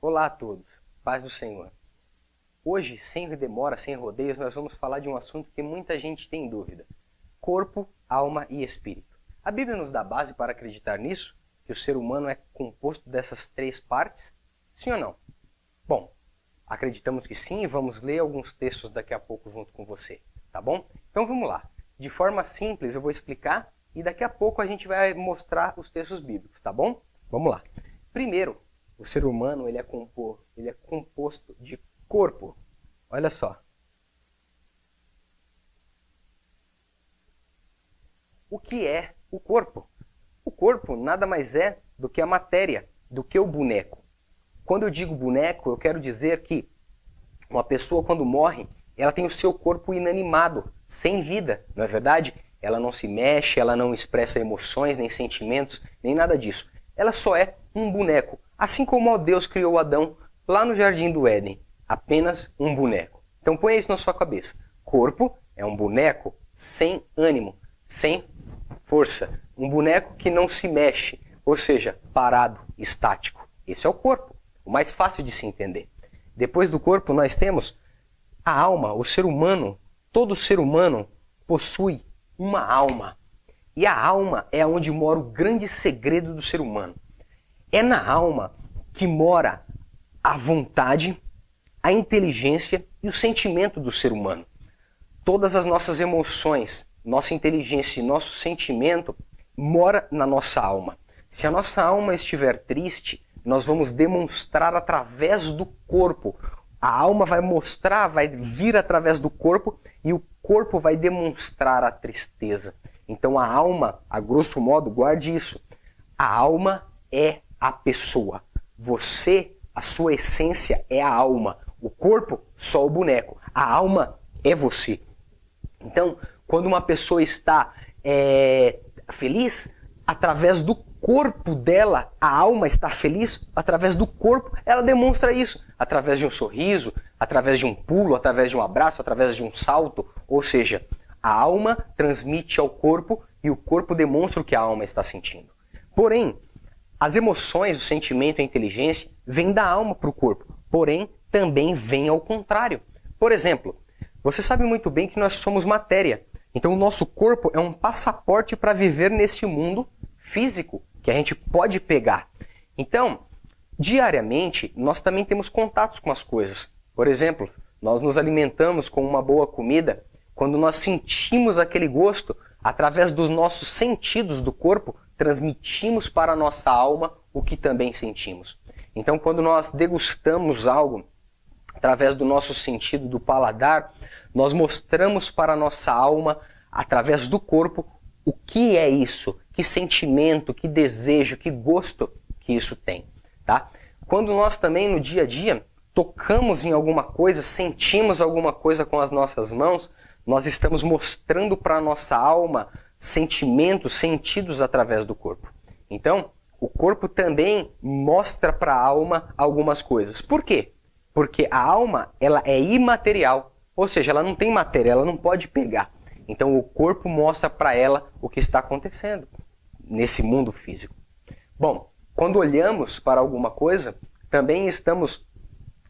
Olá a todos, paz do Senhor. Hoje, sem demora, sem rodeios, nós vamos falar de um assunto que muita gente tem dúvida. Corpo, alma e espírito. A Bíblia nos dá base para acreditar nisso? Que o ser humano é composto dessas três partes? Sim ou não? Bom, acreditamos que sim e vamos ler alguns textos daqui a pouco junto com você, tá bom? Então vamos lá. De forma simples eu vou explicar e daqui a pouco a gente vai mostrar os textos bíblicos, tá bom? Vamos lá. Primeiro, o ser humano ele é composto de corpo. Olha só. O que é o corpo? O corpo nada mais é do que a matéria, do que o boneco. Quando eu digo boneco, eu quero dizer que uma pessoa quando morre, ela tem o seu corpo inanimado, sem vida, não é verdade? Ela não se mexe, ela não expressa emoções, nem sentimentos, nem nada disso. Ela só é um boneco, assim como Deus criou Adão lá no Jardim do Éden, apenas um boneco. Então põe isso na sua cabeça. Corpo é um boneco sem ânimo, sem força. Um boneco que não se mexe, ou seja, parado, estático. Esse é o corpo, o mais fácil de se entender. Depois do corpo nós temos a alma, o ser humano. Todo ser humano possui uma alma. E a alma é onde mora o grande segredo do ser humano. É na alma que mora a vontade, a inteligência e o sentimento do ser humano. Todas as nossas emoções, nossa inteligência e nosso sentimento mora na nossa alma. Se a nossa alma estiver triste, nós vamos demonstrar através do corpo. A alma vai mostrar, vai vir através do corpo e o corpo vai demonstrar a tristeza. Então a alma, a grosso modo, guarde isso. A alma é a pessoa. Você, a sua essência é a alma. O corpo, só o boneco. A alma é você. Então, quando uma pessoa está feliz, através do corpo dela, a alma está feliz, através do corpo, ela demonstra isso. Através de um sorriso, através de um pulo, através de um abraço, através de um salto. Ou seja, a alma transmite ao corpo e o corpo demonstra o que a alma está sentindo. Porém, as emoções, o sentimento e a inteligência vêm da alma para o corpo. Porém, também vêm ao contrário. Por exemplo, você sabe muito bem que nós somos matéria. Então o nosso corpo é um passaporte para viver neste mundo físico que a gente pode pegar. Então, diariamente, nós também temos contatos com as coisas. Por exemplo, nós nos alimentamos com uma boa comida. Quando nós sentimos aquele gosto, através dos nossos sentidos do corpo, transmitimos para a nossa alma o que também sentimos. Então, quando nós degustamos algo, através do nosso sentido do paladar, nós mostramos para a nossa alma, através do corpo, o que é isso, que sentimento, que desejo, que gosto que isso tem. Tá? Quando nós também, no dia a dia, tocamos em alguma coisa, sentimos alguma coisa com as nossas mãos, nós estamos mostrando para a nossa alma sentimentos, sentidos através do corpo. Então, o corpo também mostra para a alma algumas coisas. Por quê? Porque a alma ela é imaterial, ou seja, ela não tem matéria, ela não pode pegar. Então o corpo mostra para ela o que está acontecendo nesse mundo físico. Bom, quando olhamos para alguma coisa, também estamos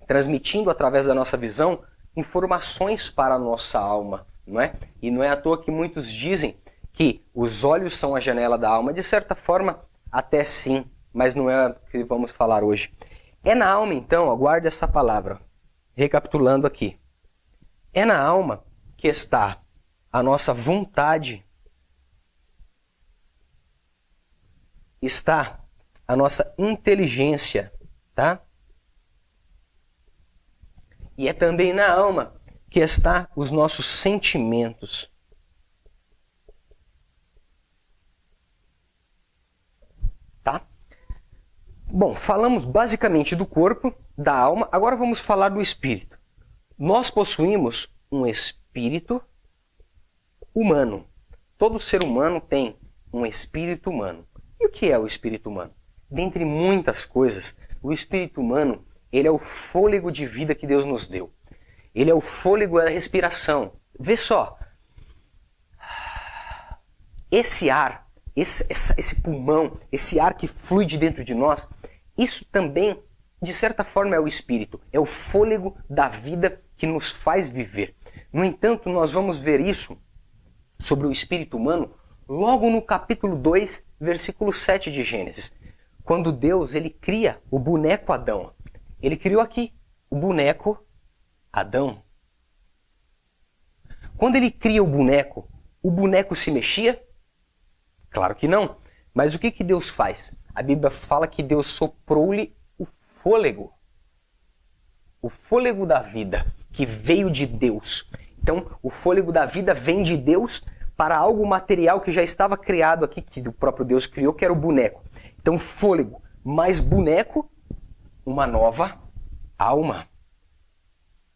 transmitindo através da nossa visão informações para a nossa alma, não é? E não é à toa que muitos dizem que os olhos são a janela da alma. De certa forma, até sim, mas não é o que vamos falar hoje. É na alma, então, aguarde essa palavra, recapitulando aqui. É na alma que está a nossa vontade, está a nossa inteligência, tá? E é também na alma que está os nossos sentimentos. Tá? Bom, falamos basicamente do corpo, da alma, agora vamos falar do espírito. Nós possuímos um espírito humano. Todo ser humano tem um espírito humano. E o que é o espírito humano? Dentre muitas coisas, o espírito humano ele é o fôlego de vida que Deus nos deu. Ele é o fôlego da respiração. Vê só. Esse ar, esse pulmão, esse ar que flui de dentro de nós, isso também de certa forma é o espírito, é o fôlego da vida que nos faz viver. No entanto, nós vamos ver isso sobre o espírito humano logo no capítulo 2, versículo 7 de Gênesis. Quando Deus ele cria o boneco Adão. Ele criou aqui o boneco Adão. Quando ele cria o boneco se mexia? Claro que não. Mas o que Deus faz? A Bíblia fala que Deus soprou-lhe o fôlego da vida, que veio de Deus. Então, o fôlego da vida vem de Deus para algo material que já estava criado aqui, que o próprio Deus criou, que era o boneco. Então, fôlego mais boneco, uma nova alma.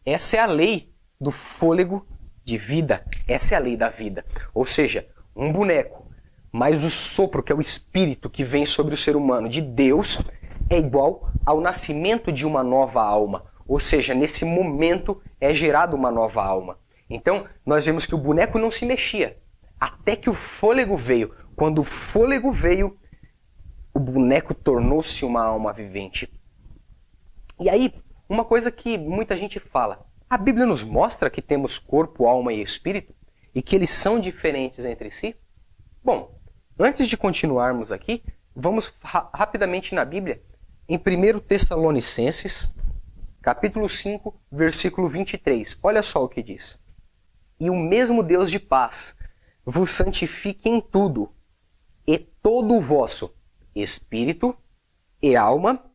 Essa é a lei do fôlego de vida. Essa é a lei da vida. Ou seja, um boneco mais o sopro, que é o espírito que vem sobre o ser humano de Deus, é igual ao nascimento de uma nova alma. Ou seja, nesse momento é gerada uma nova alma. Então, nós vemos que o boneco não se mexia, até que o fôlego veio. Quando o fôlego veio, o boneco tornou-se uma alma vivente. E aí, uma coisa que muita gente fala, a Bíblia nos mostra que temos corpo, alma e espírito, e que eles são diferentes entre si? Bom, antes de continuarmos aqui, vamos rapidamente na Bíblia, em 1 Tessalonicenses, capítulo 5, versículo 23. Olha só o que diz. E o mesmo Deus de paz vos santifique em tudo, e todo o vosso espírito, e alma,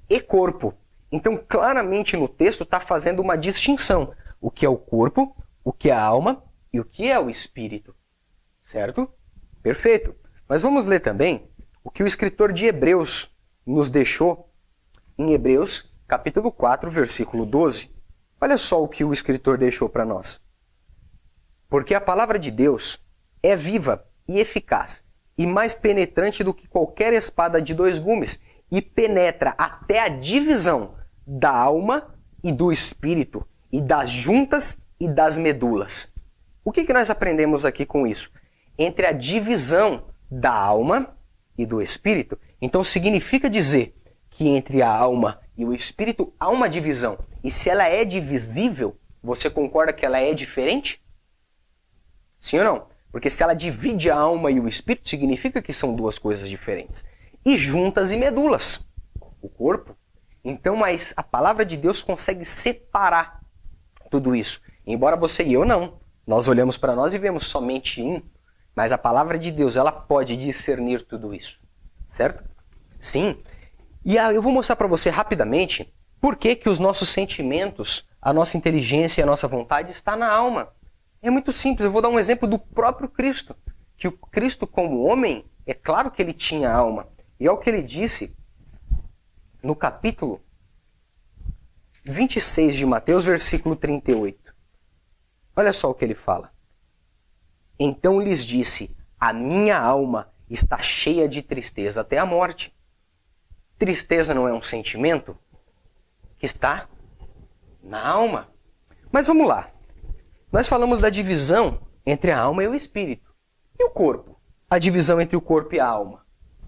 e corpo. Então, claramente no texto está fazendo uma distinção. O que é o corpo, o que é a alma e o que é o espírito. Certo? Perfeito. Mas vamos ler também o que o escritor de Hebreus nos deixou em Hebreus, capítulo 4, versículo 12. Olha só o que o escritor deixou para nós. Porque a palavra de Deus é viva e eficaz, e mais penetrante do que qualquer espada de dois gumes, e penetra até a divisão da alma e do espírito, e das juntas e das medulas. O que nós aprendemos aqui com isso? Entre a divisão da alma e do espírito. Então significa dizer que entre a alma e o espírito há uma divisão. E se ela é divisível, você concorda que ela é diferente? Sim ou não? Porque se ela divide a alma e o espírito, significa que são duas coisas diferentes. E juntas e medulas, o corpo. Então, mas a palavra de Deus consegue separar tudo isso. Embora você e eu não. Nós olhamos para nós e vemos somente um. Mas a palavra de Deus, ela pode discernir tudo isso. Certo? Sim. E eu vou mostrar para você rapidamente por que os nossos sentimentos, a nossa inteligência e a nossa vontade está na alma. É muito simples. Eu vou dar um exemplo do próprio Cristo. Que o Cristo, como homem, é claro que ele tinha alma. E é o que ele disse no capítulo 26 de Mateus, versículo 38. Olha só o que ele fala. Então lhes disse, a minha alma está cheia de tristeza até a morte. Tristeza não é um sentimento que está na alma. Mas vamos lá. Nós falamos da divisão entre a alma e o espírito. E o corpo? A divisão entre o corpo e a alma.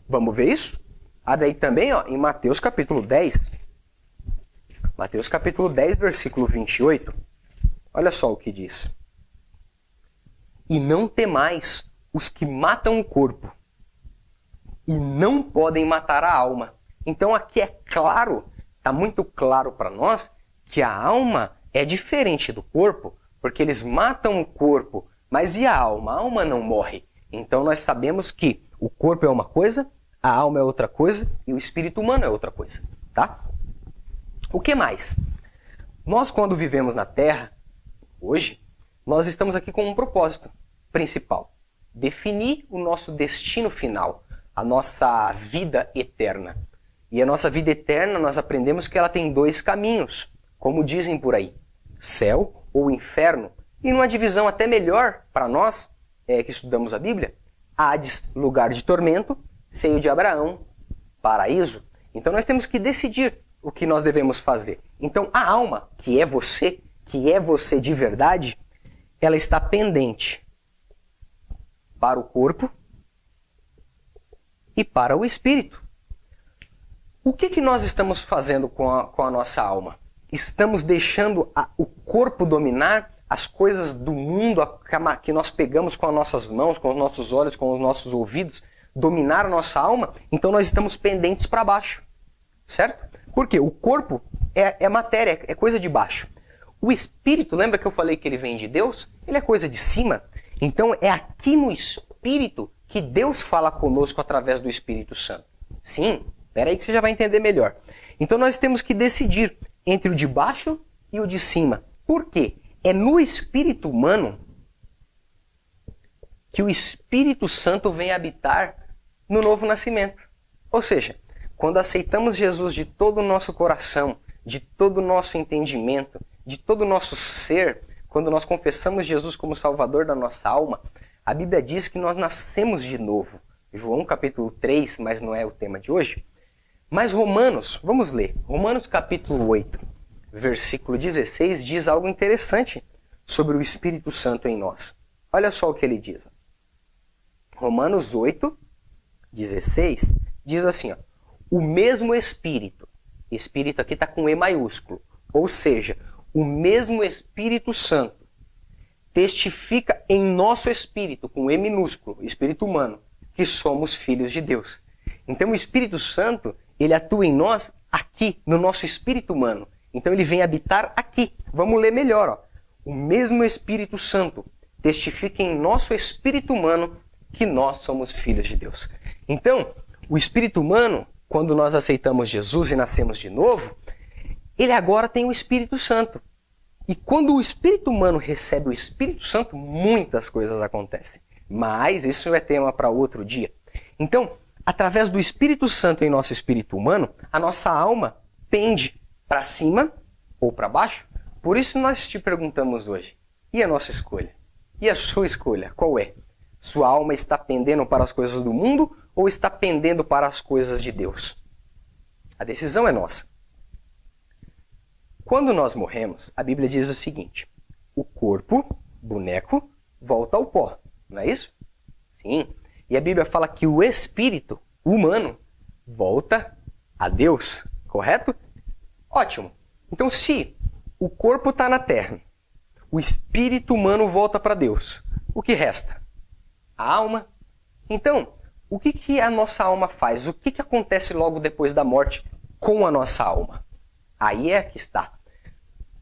Vamos ver isso? Abre aí também, em Mateus capítulo 10. Mateus capítulo 10, versículo 28. Olha só o que diz. E não temais os que matam o corpo e não podem matar a alma. Então aqui é claro, está muito claro para nós que a alma é diferente do corpo, porque eles matam o corpo, mas e a alma? A alma não morre. Então nós sabemos que o corpo é uma coisa, a alma é outra coisa e o espírito humano é outra coisa. Tá? O que mais? Nós, quando vivemos na Terra, hoje, nós estamos aqui com um propósito principal. Definir o nosso destino final, a nossa vida eterna. E a nossa vida eterna, nós aprendemos que ela tem dois caminhos, como dizem por aí, céu ou inferno. E numa divisão até melhor para nós, que estudamos a Bíblia, Hades, lugar de tormento, seio de Abraão, paraíso. Então nós temos que decidir o que nós devemos fazer. Então a alma, que é você de verdade, ela está pendente para o corpo e para o espírito. O que nós estamos fazendo com a nossa alma? Estamos deixando o corpo dominar as coisas do mundo que nós pegamos com as nossas mãos, com os nossos olhos, com os nossos ouvidos, dominar a nossa alma? Então nós estamos pendentes para baixo, certo? Porque o corpo é matéria, é coisa de baixo. O espírito, lembra que eu falei que ele vem de Deus? Ele é coisa de cima. Então é aqui no espírito que Deus fala conosco através do Espírito Santo. Sim, espera aí que você já vai entender melhor. Então nós temos que decidir entre o de baixo e o de cima. Por quê? É no espírito humano que o Espírito Santo vem habitar no novo nascimento. Ou seja, quando aceitamos Jesus de todo o nosso coração, de todo o nosso entendimento, de todo o nosso ser, quando nós confessamos Jesus como Salvador da nossa alma, a Bíblia diz que nós nascemos de novo. João capítulo 3, mas não é o tema de hoje. Mas Romanos, vamos ler. Romanos capítulo 8, versículo 16, diz algo interessante sobre o Espírito Santo em nós. Olha só o que ele diz. Romanos 8, 16, diz assim, ó, o mesmo Espírito, Espírito aqui está com E maiúsculo, ou seja, o mesmo Espírito Santo testifica em nosso espírito, com E minúsculo, espírito humano, que somos filhos de Deus. Então o Espírito Santo, ele atua em nós aqui, no nosso espírito humano. Então ele vem habitar aqui. Vamos ler melhor. Ó. O mesmo Espírito Santo testifica em nosso espírito humano que nós somos filhos de Deus. Então, o espírito humano, quando nós aceitamos Jesus e nascemos de novo, ele agora tem o Espírito Santo. E quando o espírito humano recebe o Espírito Santo, muitas coisas acontecem. Mas isso é tema para outro dia. Então, através do Espírito Santo em nosso espírito humano, a nossa alma pende para cima ou para baixo. Por isso nós te perguntamos hoje, e a nossa escolha? E a sua escolha, qual é? Sua alma está pendendo para as coisas do mundo ou está pendendo para as coisas de Deus? A decisão é nossa. Quando nós morremos, a Bíblia diz o seguinte, o corpo, boneco, volta ao pó, não é isso? Sim. E a Bíblia fala que o espírito humano volta a Deus, correto? Ótimo. Então se o corpo está na terra, o espírito humano volta para Deus, o que resta? A alma. Então, o que a nossa alma faz? O que acontece logo depois da morte com a nossa alma? Aí é que está.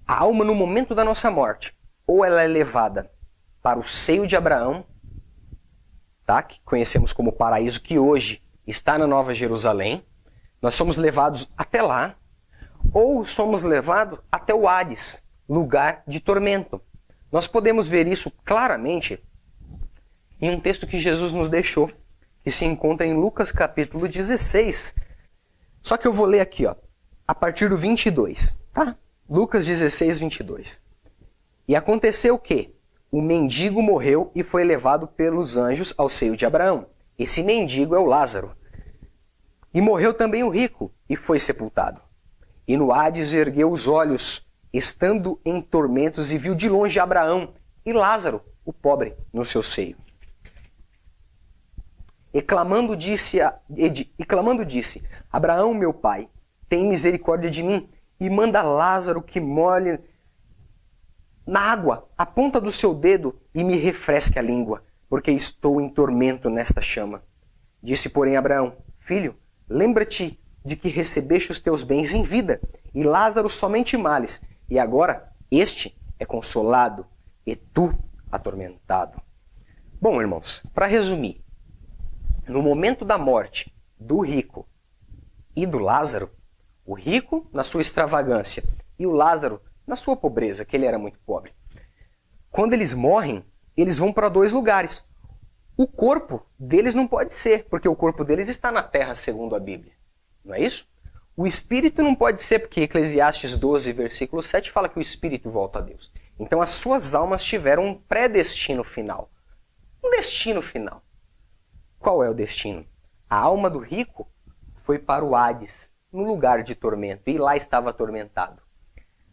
A alma no momento da nossa morte, ou ela é levada para o seio de Abraão, tá? Que conhecemos como paraíso, que hoje está na Nova Jerusalém. Nós somos levados até lá, ou somos levados até o Hades, lugar de tormento. Nós podemos ver isso claramente em um texto que Jesus nos deixou, que se encontra em Lucas capítulo 16. Só que eu vou ler aqui, ó, a partir do 22, tá? Lucas 16, 22. E aconteceu que o mendigo morreu e foi levado pelos anjos ao seio de Abraão. Esse mendigo é o Lázaro. E morreu também o rico e foi sepultado. E no Hades ergueu os olhos, estando em tormentos, e viu de longe Abraão e Lázaro, o pobre, no seu seio. E clamando disse, Abraão, meu pai, tem misericórdia de mim e manda Lázaro que molhe na água a ponta do seu dedo e me refresque a língua, porque estou em tormento nesta chama. Disse, porém, Abraão, filho, lembra-te de que recebeste os teus bens em vida, e Lázaro somente males, e agora este é consolado, e tu atormentado. Bom, irmãos, para resumir, no momento da morte do rico e do Lázaro, o rico na sua extravagância e o Lázaro na sua pobreza, que ele era muito pobre. Quando eles morrem, eles vão para dois lugares. O corpo deles não pode ser, porque o corpo deles está na terra, segundo a Bíblia. Não é isso? O espírito não pode ser, porque Eclesiastes 12, versículo 7, fala que o espírito volta a Deus. Então as suas almas tiveram um pré-destino final. Um destino final. Qual é o destino? A alma do rico foi para o Hades, no lugar de tormento, e lá estava atormentado.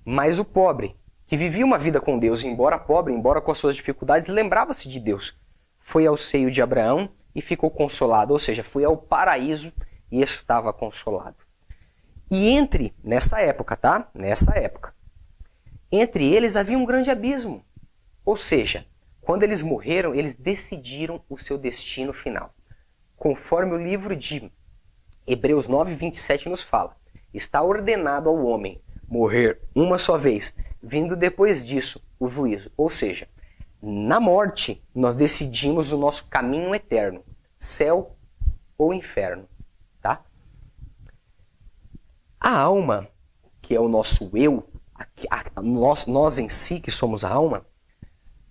Mas o pobre, que vivia uma vida com Deus, embora pobre, embora com as suas dificuldades, lembrava-se de Deus. Foi ao seio de Abraão e ficou consolado, ou seja, foi ao paraíso e estava consolado. E nessa época, tá? Nessa época, entre eles havia um grande abismo. Ou seja, quando eles morreram, eles decidiram o seu destino final. Conforme o livro de Hebreus 9, 27 nos fala, está ordenado ao homem morrer uma só vez, vindo depois disso o juízo. Ou seja, na morte nós decidimos o nosso caminho eterno, céu ou inferno, tá? A alma, que é o nosso eu, nós em si que somos a alma,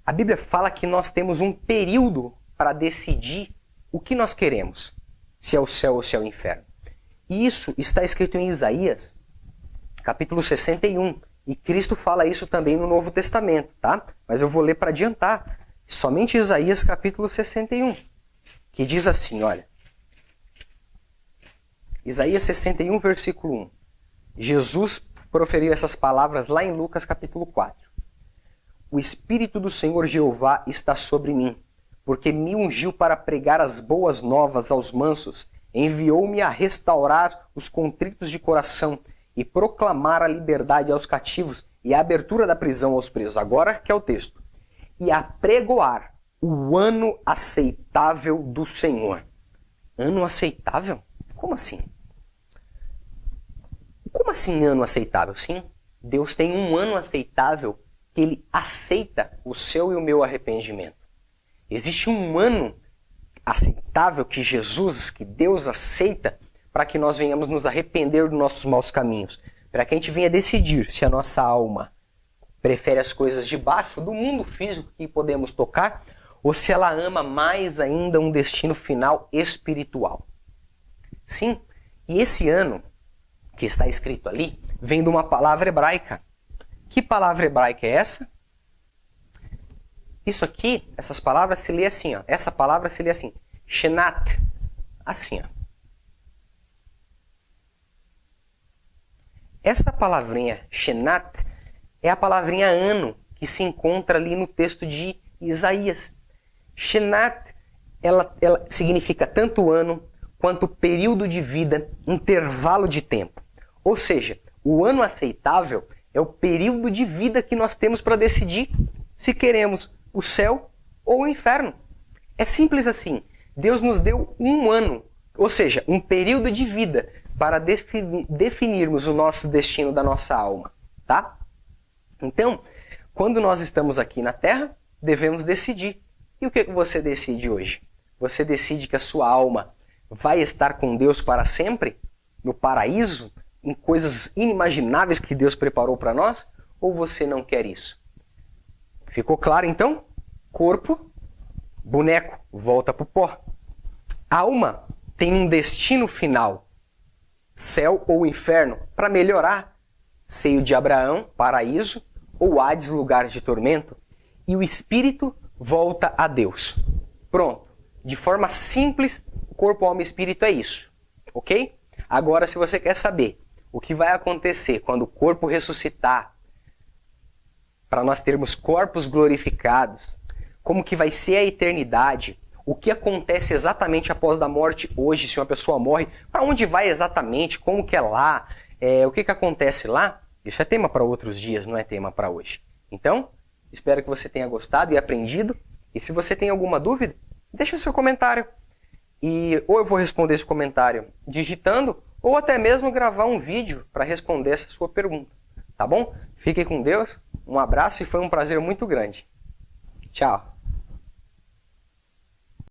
a Bíblia fala que nós temos um período para decidir o que nós queremos, se é o céu ou se é o inferno. E isso está escrito em Isaías, capítulo 61. E Cristo fala isso também no Novo Testamento, tá? Mas eu vou ler para adiantar. Somente Isaías, capítulo 61, que diz assim, olha. Isaías 61, versículo 1. Jesus proferiu essas palavras lá em Lucas, capítulo 4. O Espírito do Senhor Jeová está sobre mim, porque me ungiu para pregar as boas novas aos mansos, enviou-me a restaurar os contritos de coração e proclamar a liberdade aos cativos e a abertura da prisão aos presos. Agora que é o texto. E a pregoar o ano aceitável do Senhor. Ano aceitável? Como assim? Como assim ano aceitável? Sim, Deus tem um ano aceitável que Ele aceita o seu e o meu arrependimento. Existe um ano aceitável que Jesus, que Deus aceita para que nós venhamos nos arrepender dos nossos maus caminhos. Para que a gente venha decidir se a nossa alma prefere as coisas de baixo, do mundo físico que podemos tocar, ou se ela ama mais ainda um destino final espiritual. Sim, e esse ano que está escrito ali vem de uma palavra hebraica. Que palavra hebraica é essa? Isso aqui, essas palavras se lê assim, ó. Essa palavra se lê assim, Shenat, assim, ó. Essa palavrinha Shenat é a palavrinha ano que se encontra ali no texto de Isaías. Shenat, ela significa tanto ano quanto período de vida, intervalo de tempo. Ou seja, o ano aceitável é o período de vida que nós temos para decidir se queremos o céu ou o inferno. É simples assim. Deus nos deu um ano, ou seja, um período de vida para definirmos o nosso destino da nossa alma, tá? Então, quando nós estamos aqui na Terra, devemos decidir. E o que você decide hoje? Você decide que a sua alma vai estar com Deus para sempre? No paraíso? Em coisas inimagináveis que Deus preparou para nós? Ou você não quer isso? Ficou claro então? Corpo, boneco, volta para o pó. Alma tem um destino final. Céu ou inferno, para melhorar. Seio de Abraão, paraíso, ou Hades, lugar de tormento. E o espírito volta a Deus. Pronto. De forma simples, corpo, alma e espírito é isso. Ok? Agora, se você quer saber o que vai acontecer quando o corpo ressuscitar, para nós termos corpos glorificados, como que vai ser a eternidade, o que acontece exatamente após da morte hoje, se uma pessoa morre, para onde vai exatamente, como que é lá, o que acontece lá, isso é tema para outros dias, não é tema para hoje. Então, espero que você tenha gostado e aprendido, e se você tem alguma dúvida, deixa seu comentário. E ou eu vou responder esse comentário digitando, ou até mesmo gravar um vídeo para responder essa sua pergunta. Tá bom? Fique com Deus, um abraço e foi um prazer muito grande. Tchau!